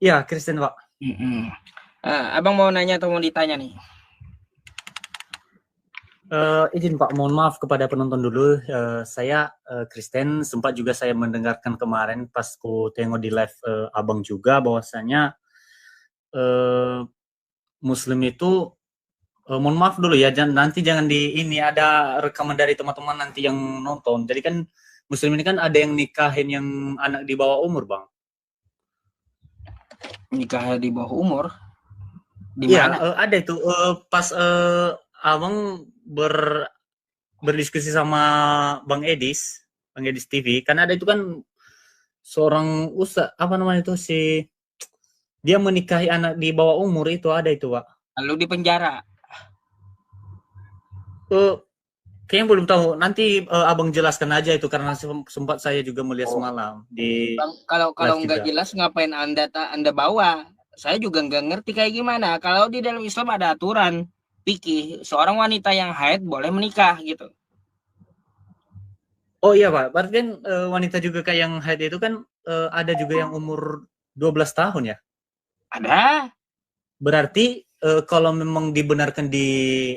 Iya, Kristen, Pak. Abang mau nanya atau mau ditanya nih? Izin Pak, mohon maaf kepada penonton dulu. Saya Kristen, sempat juga saya mendengarkan kemarin pas ku tengok di live Abang juga bahwasanya uh, Muslim itu, mohon maaf dulu ya, nanti jangan di ini ada rekaman dari teman-teman nanti yang nonton. Jadi kan Muslim ini kan ada yang nikahin yang anak di bawah umur, Bang. Nikah di bawah umur? Di Iya, mana? ada itu pas Abang berdiskusi sama Bang Edis TV, kan ada itu kan seorang apa namanya itu si dia menikahi anak di bawah umur itu ada itu Pak. Lalu di penjara. Uh, Kayaknya belum tahu. Nanti abang jelaskan aja itu karena sempat saya juga melihat semalam di Bang, kalau live nggak juga. jelas ngapain anda bawa? Saya juga nggak ngerti kayak gimana. Kalau di dalam Islam ada aturan fikih, seorang wanita yang haid boleh menikah gitu. Oh iya Pak, berarti kan wanita juga kayak yang haid itu kan ada juga yang umur 12 tahun ya. Ada, Berarti kalau memang dibenarkan di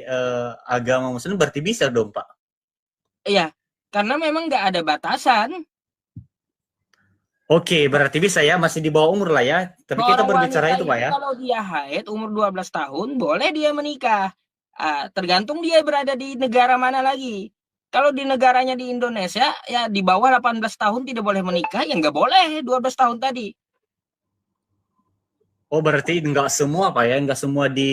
agama Muslim berarti bisa dong Pak. iya. Karena memang nggak ada batasan. Oke, berarti bisa ya, masih di bawah umur lah ya. Tapi kita Seorang berbicara wanita itu Pak itu ya. kalau dia haid umur 12 tahun, boleh dia menikah. Tergantung dia berada di negara mana lagi. Kalau di negaranya di Indonesia, ya di bawah 18 tahun tidak boleh menikah, ya nggak boleh 12 tahun tadi. Oh, berarti nggak semua Pak ya, nggak semua di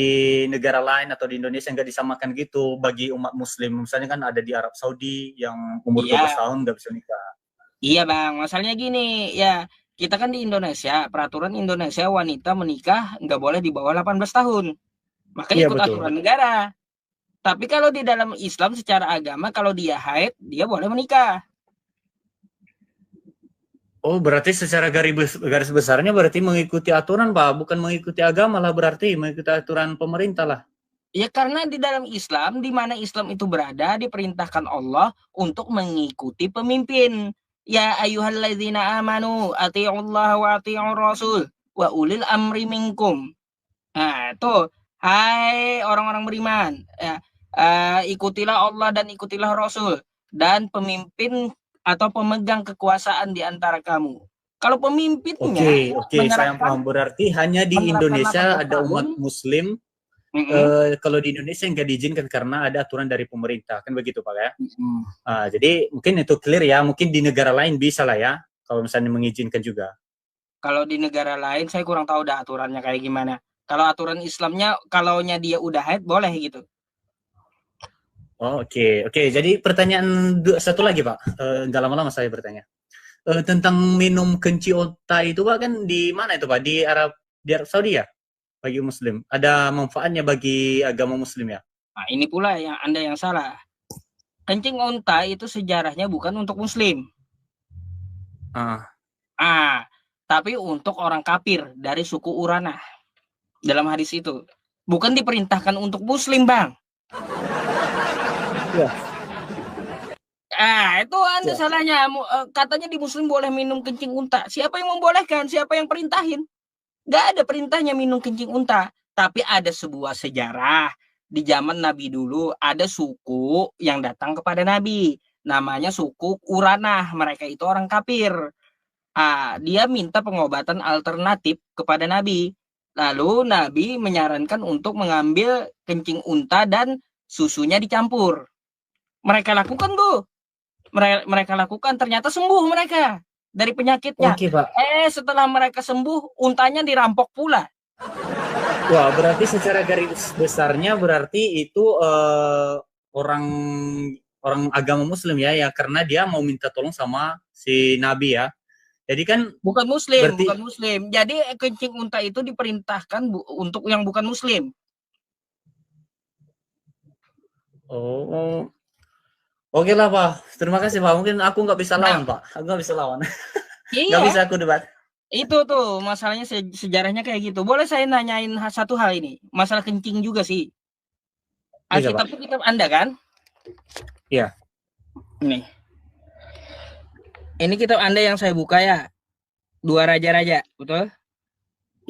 negara lain atau di Indonesia nggak disamakan gitu bagi umat Muslim. Misalnya kan ada di Arab Saudi yang umur 12 Iya, tahun nggak bisa nikah. iya Bang. Masalahnya gini, ya kita kan di Indonesia, peraturan Indonesia wanita menikah nggak boleh di bawah 18 tahun. Maka Iya ikut betul. aturan negara. Tapi kalau di dalam Islam secara agama, kalau dia haid, dia boleh menikah. Oh, berarti secara garis besarnya berarti mengikuti aturan Pak, bukan mengikuti agama lah berarti, mengikuti aturan pemerintah lah. Ya karena di dalam Islam, di mana Islam itu berada, diperintahkan Allah untuk mengikuti pemimpin. Ya ayyuhalladzina amanu ati'ullaha wa ati'ur rasul wa ulil amri minkum. Nah, itu hai orang-orang beriman, ya, ikutilah Allah dan ikutilah Rasul dan pemimpin atau pemegang kekuasaan di antara kamu. Kalau Oke, pemimpinnya oke, saya menerapkan paham. Berarti hanya di menerapkan Indonesia 18 ada tahun, umat Muslim. Kalau di Indonesia nggak diizinkan karena ada aturan dari pemerintah, kan begitu Pak ya? Jadi mungkin itu clear ya, mungkin di negara lain bisa lah ya, kalau misalnya mengizinkan juga. kalau di negara lain saya kurang tahu dah aturannya kayak gimana. Kalau aturan Islamnya, kalaunya dia udah haid boleh gitu. Oh, oke, oke. Jadi pertanyaan satu lagi Pak, nggak lama-lama saya bertanya. Tentang minum kenci otak itu Pak kan di mana itu Pak? Di Arab Saudi ya? Bagi Muslim. Ada manfaatnya bagi agama Muslim ya? Nah, ini pula yang Anda yang salah. Kencing onta itu sejarahnya bukan untuk Muslim. Ah, Ah, tapi untuk orang kafir dari suku Urana dalam hadis itu. Bukan diperintahkan untuk Muslim, Bang. ya, Itu Anda ya. salahnya. Katanya di Muslim boleh minum kencing unta. Siapa yang membolehkan? Siapa yang perintahin? Gak ada perintahnya minum kencing unta. Tapi ada sebuah sejarah. Di zaman Nabi dulu ada suku yang datang kepada Nabi. Namanya suku Uranah. Mereka itu orang kafir. Dia minta pengobatan alternatif kepada Nabi. Lalu Nabi menyarankan untuk mengambil kencing unta dan susunya dicampur. Mereka lakukan tuh. Mereka lakukan, ternyata sembuh mereka dari penyakitnya. Oke Pak. Setelah mereka sembuh, untanya dirampok pula. Wah, berarti secara garis besarnya berarti itu orang orang agama Muslim ya, ya karena dia mau minta tolong sama si Nabi ya. Jadi kan Bukan Muslim, bukan berarti Muslim. Jadi kencing unta itu diperintahkan untuk yang bukan Muslim. oh, oke lah Pak. Terima kasih Pak. Mungkin aku nggak bisa Nah, lawan Pak. Aku nggak bisa lawan. Nggak iya, bisa aku debat. itu tuh masalahnya sejarahnya kayak gitu. Boleh saya nanyain satu hal ini? Masalah kencing juga sih. Bisa Pak. Alkitab itu kitab Anda kan? Iya. Nih. Ini kitab Anda yang saya buka ya. Dua Raja-Raja, betul?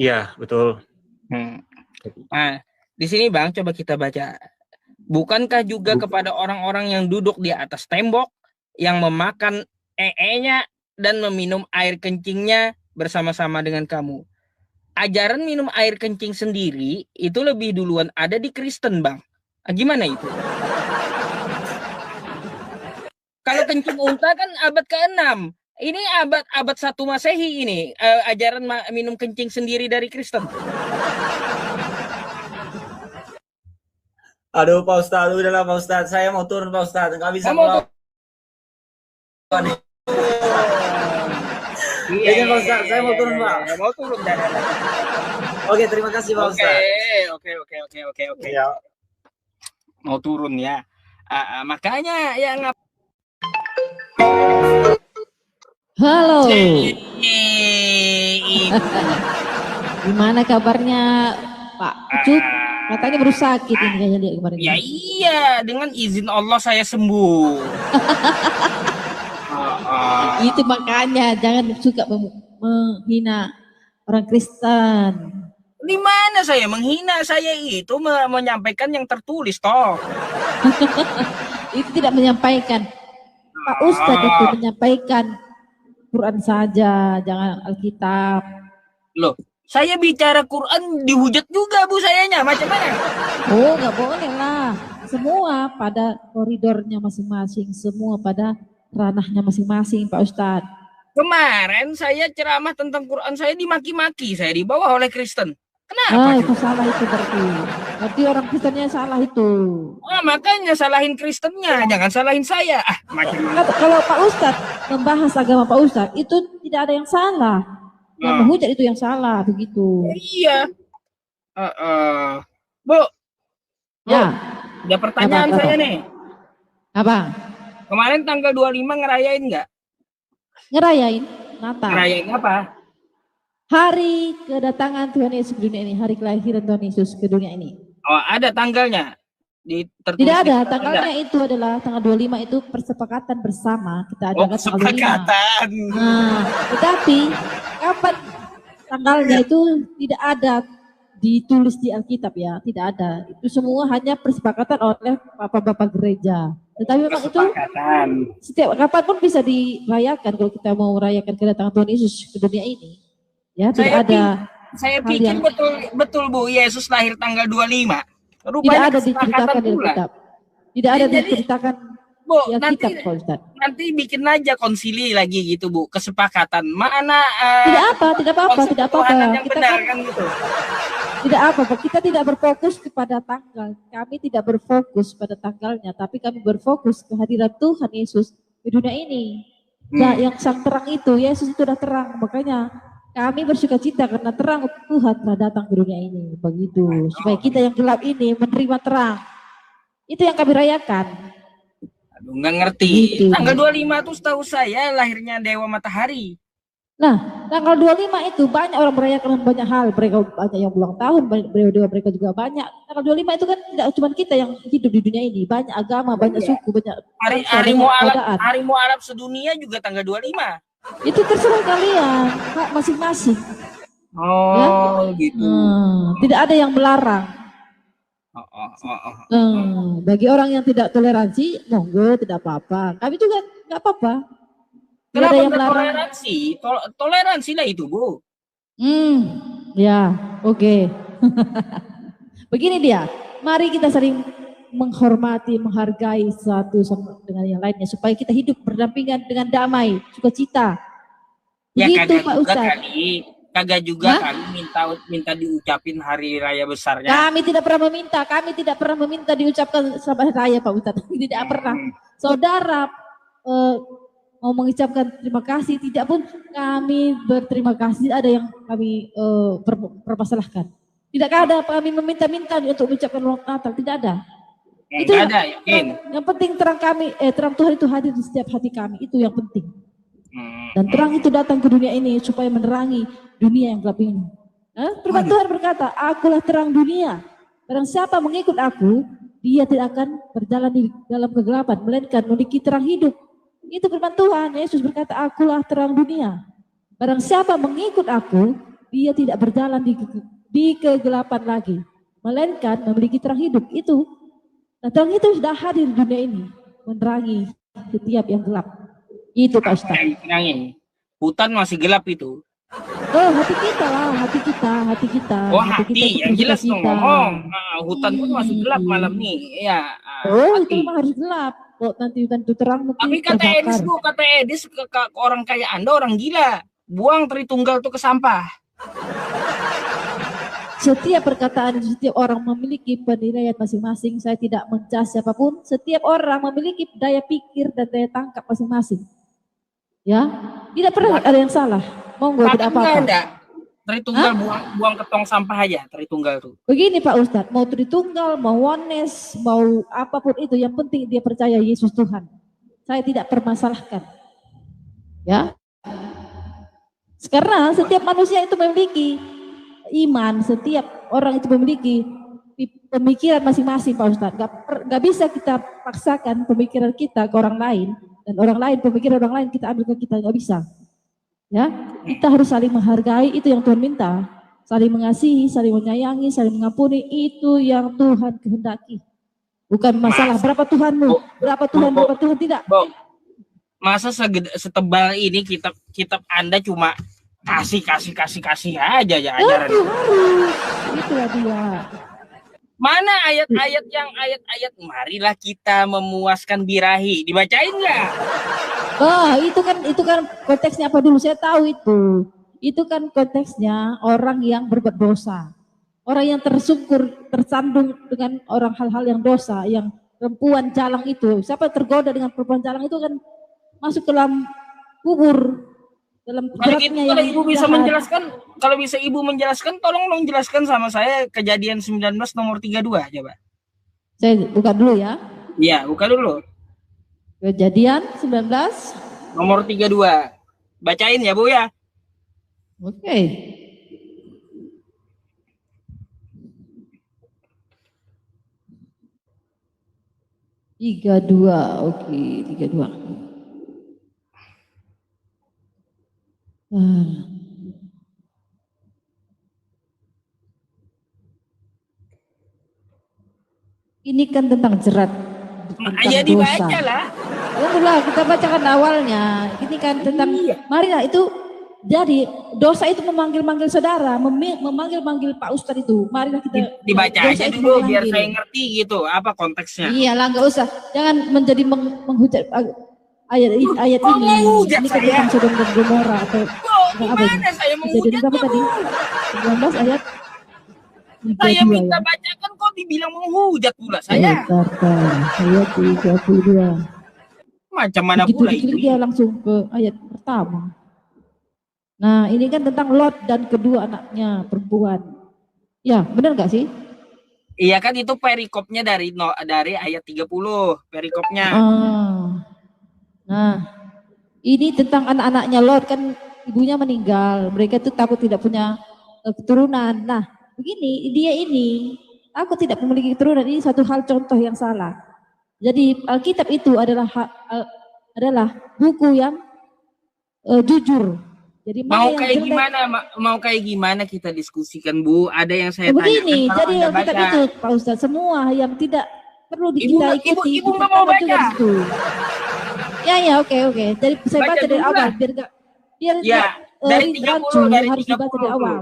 Iya, betul. Nah, di sini Bang, coba kita baca. Bukankah juga kepada orang-orang yang duduk di atas tembok, yang memakan ee-nya dan meminum air kencingnya bersama-sama dengan kamu? Ajaran minum air kencing sendiri itu lebih duluan ada di Kristen, Bang. Gimana itu? Kalau kencing unta kan abad ke-6. Ini abad 1 Masehi ini. Ajaran minum kencing sendiri dari Kristen. Aduh Pak Ustadz, udahlah Pak Ustadz. Saya mau turun Pak Ustadz. Nggak bisa melawan. Iya Pak Ustadz, saya mau turun Pak. Mau turun. Oke, terima kasih Pak Ustadz. Oke. Ya. Mau turun ya. Makanya ya Halo. Gimana kabarnya Pak Ucup? Katanya baru sakit ini kayaknya dia kemarin. Ya iya, dengan izin Allah saya sembuh. Itu makanya jangan suka menghina orang Kristen. Di mana saya menghina? Saya itu menyampaikan yang tertulis toh. Itu tidak menyampaikan. Pak Ustadz itu menyampaikan Quran saja, jangan Alkitab. Loh, saya bicara Quran dihujat juga Bu sayanya, macam mana? Oh, nggak boleh lah. Semua pada koridornya masing-masing, semua pada ranahnya masing-masing, Pak Ustadz. Kemarin saya ceramah tentang Quran, saya dimaki-maki, saya dibawa oleh Kristen. Kenapa? Itu salah itu berarti. Berarti orang Kristennya salah itu. Makanya salahin Kristennya, jangan salahin saya. Kalau Pak Ustadz membahas agama Pak Ustadz, itu tidak ada yang salah. Yang menghujat itu yang salah, begitu. Iya. Bu. Ya. Ada pertanyaan saya nih. Apa? Kemarin tanggal 25 ngerayain nggak? Ngerayain Natal. Ngerayain apa? Hari kedatangan Tuhan Yesus ke dunia ini, hari kelahiran Tuhan Yesus ke dunia ini. Oh, ada tanggalnya? Tidak ada, tanggalnya itu adalah tanggal 25 itu persepakatan bersama. Kita adakan persepakatan. Nah, tetapi kapan tanggalnya itu tidak ada ditulis di Alkitab ya, tidak ada. Itu semua hanya persepakatan oleh bapak-bapak gereja. Tetapi memang itu setiap kapanpun bisa dirayakan kalau kita mau merayakan kedatangan Tuhan Yesus ke dunia ini. Ya, tidak ada. Saya pikir betul Bu, Yesus lahir tanggal 25. Rupanya tidak ada diceritakan di Alkitab. Tidak ada diceritakan Bu, di Alkitab, Pak Ustadz. Nanti bikin aja konsili lagi gitu Bu, kesepakatan. Mana tidak apa-apa. Kita kan gitu. Tidak apa-apa, kita tidak berfokus kepada tanggal. Kami tidak berfokus pada tanggalnya, tapi kami berfokus kehadiran Tuhan Yesus di dunia ini. Nah, yang sang terang itu, Yesus itu sudah terang, makanya kami bersuka cita karena terang Tuhan telah datang ke dunia ini. Begitu, supaya kita yang gelap ini menerima terang. Itu yang kami rayakan. Aduh, nggak ngerti. Gitu. Tanggal 25 itu setahu saya lahirnya Dewa Matahari. Nah, tanggal 25 itu banyak orang merayakan banyak hal. Mereka banyak yang ulang tahun, mereka juga banyak. Tanggal 25 itu kan tidak cuma kita yang hidup di dunia ini. Banyak agama, banyak suku, banyak Harimau Arab sedunia juga tanggal 25. Itu terserah kalian, Kak, masing-masing. Oh, ya? Gitu. Tidak ada yang melarang. Bagi orang yang tidak toleransi, monggo, tidak apa-apa. Kami juga nggak apa-apa. Kenapa yang toleransi? Toleransi lah itu, Bu. Ya, oke. Begini dia. Mari kita saling menghormati, menghargai satu sama dengan yang lainnya supaya kita hidup berdampingan dengan damai, sukacita. Begitu ya, Pak Ustadz. Kagak juga kali minta diucapin hari raya besarnya. Kami tidak pernah meminta diucapkan selamat raya Pak Ustadz. Tidak pernah. Saudara mau mengucapkan terima kasih, tidak pun kami berterima kasih, ada yang kami permasalahkan. Tidak ada kami meminta-minta untuk mengucapkan selamat Natal, tidak ada. Itu ada, yakin. Yang penting terang Tuhan itu hadir di setiap hati kami, itu yang penting. Dan terang itu datang ke dunia ini supaya menerangi dunia yang gelap ini. Firman Tuhan berkata, akulah terang dunia. Barang siapa mengikut aku, dia tidak akan berjalan di dalam kegelapan, melainkan memiliki terang hidup. Itu firman Tuhan. Yesus berkata, akulah terang dunia. Barang siapa mengikut aku, dia tidak berjalan di kegelapan lagi, melainkan memiliki terang hidup itu. Nah, terang itu sudah hadir di dunia ini, menerangi setiap yang gelap. Itu Pak Ustaz. Hutan masih gelap itu. Oh, hati kita lah, hati kita. Oh, hati yang jelas dong ngomong. Hutan pun masih gelap malam nih. Ya. Itu memang harus gelap. Kok nanti hutan itu terang nanti. Tapi kata Edis ke orang kayak Anda orang gila. Buang Tritunggal itu ke sampah. Setiap perkataan, setiap orang memiliki penilaian masing-masing. Saya tidak mencas siapapun. Setiap orang memiliki daya pikir dan daya tangkap masing-masing. Ya, tidak pernah ada yang salah. Monggo tidak apa-apa. Tritunggal buang ke tong sampah aja, Tritunggal tuh. Begini Pak Ustadz, mau Tritunggal, mau Oneness, mau apapun itu, yang penting dia percaya Yesus Tuhan. Saya tidak permasalahkan. Ya. Karena setiap manusia itu memiliki iman, setiap orang itu memiliki pemikiran masing-masing Pak Ustadz. Gak bisa kita paksakan pemikiran kita ke orang lain, dan orang lain, pemikiran orang lain kita ambil ke kita, gak bisa. Ya, kita harus saling menghargai, itu yang Tuhan minta. Saling mengasihi, saling menyayangi, saling mengampuni, itu yang Tuhan kehendaki. Bukan masalah berapa Tuhanmu, berapa Tuhan tidak. Masa setebal ini kitab Anda cuma kasih aja ya ajaran. Itulah dia. Mana ayat-ayat marilah kita memuaskan birahi, dibacain nggak? Oh, itu kan konteksnya apa dulu? Saya tahu itu. Itu kan konteksnya orang yang berbuat dosa. Orang yang tersandung dengan orang hal-hal yang dosa, yang perempuan jalang itu. Siapa tergoda dengan perempuan jalang itu kan masuk ke dalam kubur. Dalam beratnya yang Ibu bisa menjelaskan, kalau bisa Ibu menjelaskan, tolong dong jelaskan sama saya Kejadian 19 nomor 32 coba. Saya buka dulu ya. Iya, buka dulu. Kejadian 19 nomor 32. Bacain ya Bu ya. Oke. Tiga dua, oke, 32. Ini kan tentang jerat. Ya dibaca lah. Itulah kita bacakan awalnya. Ini kan tentang marilah itu. Jadi dosa itu memanggil-manggil saudara, memanggil-manggil Pak Ustadz itu. Marilah kita dibaca aja dulu biar saya ngerti gitu apa konteksnya. Iyalah, nggak usah. Jangan menjadi menghujat ayat ini. Ini kan tentang Sodom dan Gomora atau apa ini? Saya menghujat apa tadi? 19 ayat. Saya minta bacakan kok dibilang menghujat pula saya. Ayat 32. Macam mana pula itu? Dia langsung ke ayat pertama. Nah, ini kan tentang Lot dan kedua anaknya perempuan. Ya, benar nggak sih? Iya kan, itu perikopnya dari ayat 30, perikopnya. Nah, ini tentang anak-anaknya Lot, kan ibunya meninggal. Mereka tuh takut tidak punya keturunan. Nah, begini, dia ini takut tidak memiliki keturunan. Ini satu hal contoh yang salah. Jadi Alkitab itu adalah buku yang jujur. Jadi mau kayak gimana kita diskusikan Bu? Ada yang saya begini, tanyakan. Jadi Alkitab itu Pak Ustadz, semua yang tidak perlu kita ikuti. Ibu nggak mau baca. Ya, oke. Jadi saya baca dari awal biar dari 30 harus dibaca dari awal.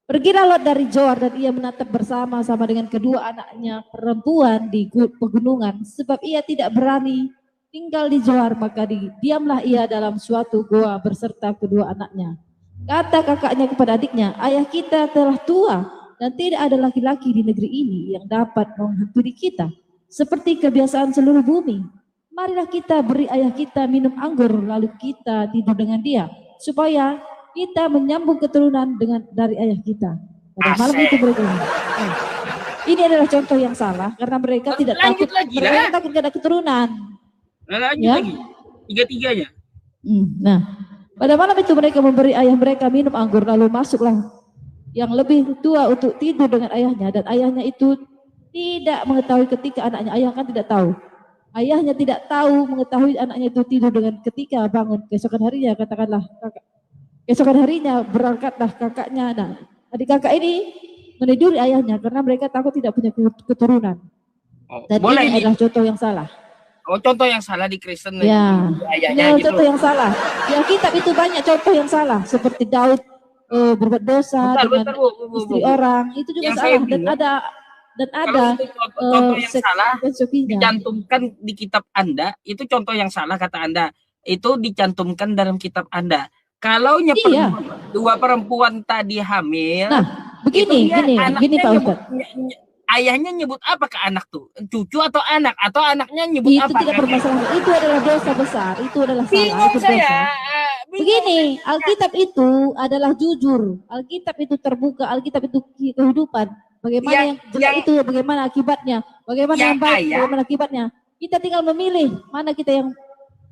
Pergilah Lot dari Zoar dan ia menatap bersama-sama dengan kedua anaknya perempuan di pegunungan, sebab ia tidak berani tinggal di Zoar, maka diamlah ia dalam suatu goa berserta kedua anaknya. Kata kakaknya kepada adiknya, ayah kita telah tua dan tidak ada laki-laki di negeri ini yang dapat menghantui kita seperti kebiasaan seluruh bumi. Marilah kita beri ayah kita minum anggur, lalu kita tidur dengan dia, supaya kita menyambung keturunan dari ayah kita. Pada malam itu mereka. Ini adalah contoh yang salah karena mereka tidak takut tidak ada keturunan. Lanjut lagi, 3-3-nya. Nah, pada malam itu mereka memberi ayah mereka minum anggur, lalu masuklah yang lebih tua untuk tidur dengan ayahnya, dan ayahnya itu tidak mengetahui ketika anaknya, ayah kan tidak tahu. Ayahnya tidak tahu mengetahui anaknya itu tidur dengan ketika bangun keesokan harinya, katakanlah Keesokan harinya berangkatlah kakaknya. Nah, adik kakak ini meniduri ayahnya karena mereka takut tidak punya keturunan. Oh, Dan boleh ini adalah contoh yang salah. Oh, contoh yang salah di Kristen Ya, ayahnya ini gitu. contoh yang salah. Di Alkitab itu banyak contoh yang salah, seperti Daud berbuat dosa dengan istri orang, itu juga yang salah. Dan kalau ada itu contoh yang salah filosofinya. dicantumkan di kitab Anda, itu contoh yang salah kata Anda. Itu dicantumkan dalam kitab Anda. Kalau dua perempuan tadi hamil, nah, begini Pak Ustadz. Ayahnya nyebut apa ke anak tuh? Cucu atau anak? Atau anaknya nyebut itu apa? Itu tidak bermasalah. Itu adalah dosa besar. Itu adalah salah. Bingung itu saya. Begini, Alkitab itu adalah jujur. Alkitab itu terbuka. Alkitab itu kehidupan. Bagaimana yang jelek itu, bagaimana akibatnya. Bagaimana yang baik, bagaimana akibatnya. Kita tinggal memilih mana kita yang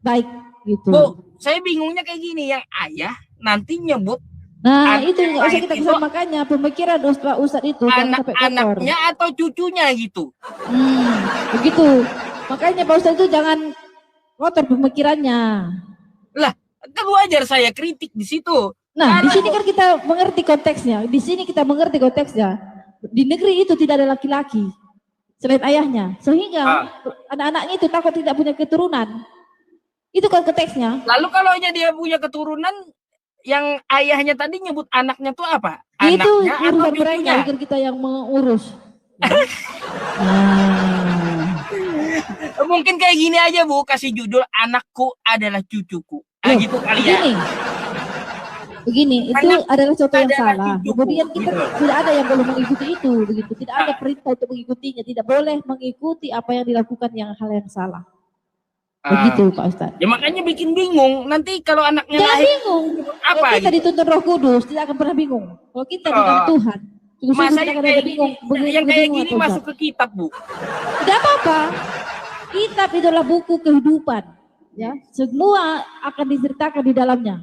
baik. Gitu. Bu, saya bingungnya kayak gini. Yang ayah nanti nyebut. Nah, itu nggak usah kita kesana, makanya pemikiran Ustadz itu anaknya atau cucunya gitu. Begitu. Makanya Pak Ustadz itu jangan kotor pemikirannya. Lah, kan wajar saya kritik di situ. Nah, di sini kan kita mengerti konteksnya. Di sini kita mengerti konteksnya. Di negeri itu tidak ada laki-laki selain ayahnya, sehingga anak-anaknya itu takut tidak punya keturunan. Itu kan konteksnya. Lalu kalau dia punya keturunan, yang ayahnya tadi nyebut anaknya tuh apa? Itu anaknya urusan mereka, bukan kita yang mengurus. Mungkin kayak gini aja Bu, kasih judul anakku adalah cucuku. Gitu kali ya. Begini, itu adalah contoh yang salah. Kemudian kita tidak ada yang boleh mengikuti itu, begitu. Tidak ada perintah untuk mengikutinya. Tidak boleh mengikuti apa yang dilakukan hal yang salah. Begitu Pak Ustadz. Ya makanya bikin bingung. Nanti kalau anaknya lahir, bingung. Apa? Kalau kita dituntun Roh Kudus, tidak akan pernah bingung. Kalau kita di dalam Tuhan, masa yang kayak bingung. Yang kayak gini masuk ke kitab Bu. Tidak apa-apa. Kitab itu adalah buku kehidupan. Ya, semua akan diceritakan di dalamnya.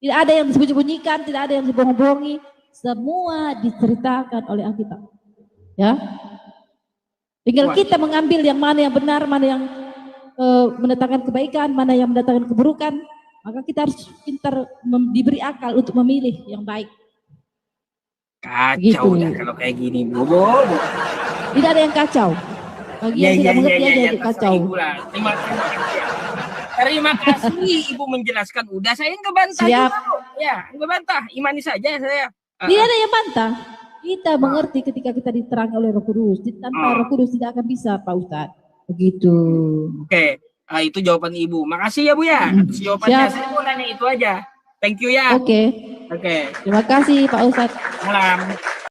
Tidak ada yang disembunyikan, tidak ada yang dibohong-bohongi. Semua diceritakan oleh Alkitab. Ya. Tinggal kita mengambil yang mana yang benar, mana yang mendatangkan kebaikan, mana yang mendatangkan keburukan, maka kita harus pintar diberi akal untuk memilih yang baik. Kacau ya kalau kayak gini, Bu. Tidak ada yang kacau. Bagi yang tidak mengerti aja yang kacau. Terima kasih Ibu menjelaskan. Udah saya nggak bantah juga, Bu. Ya, nggak bantah. Imani saja saya. Tidak ada yang bantah. Kita mengerti ketika kita diterangi oleh Roh Kudus. Tanpa Roh Kudus tidak akan bisa, Pak Ustadz. Begitu. Oke, itu jawaban Ibu. Makasih ya Bu ya atas jawabannya. Saya mau nanya itu aja. Thank you ya. Oke. Terima kasih Pak Ustadz. Malam.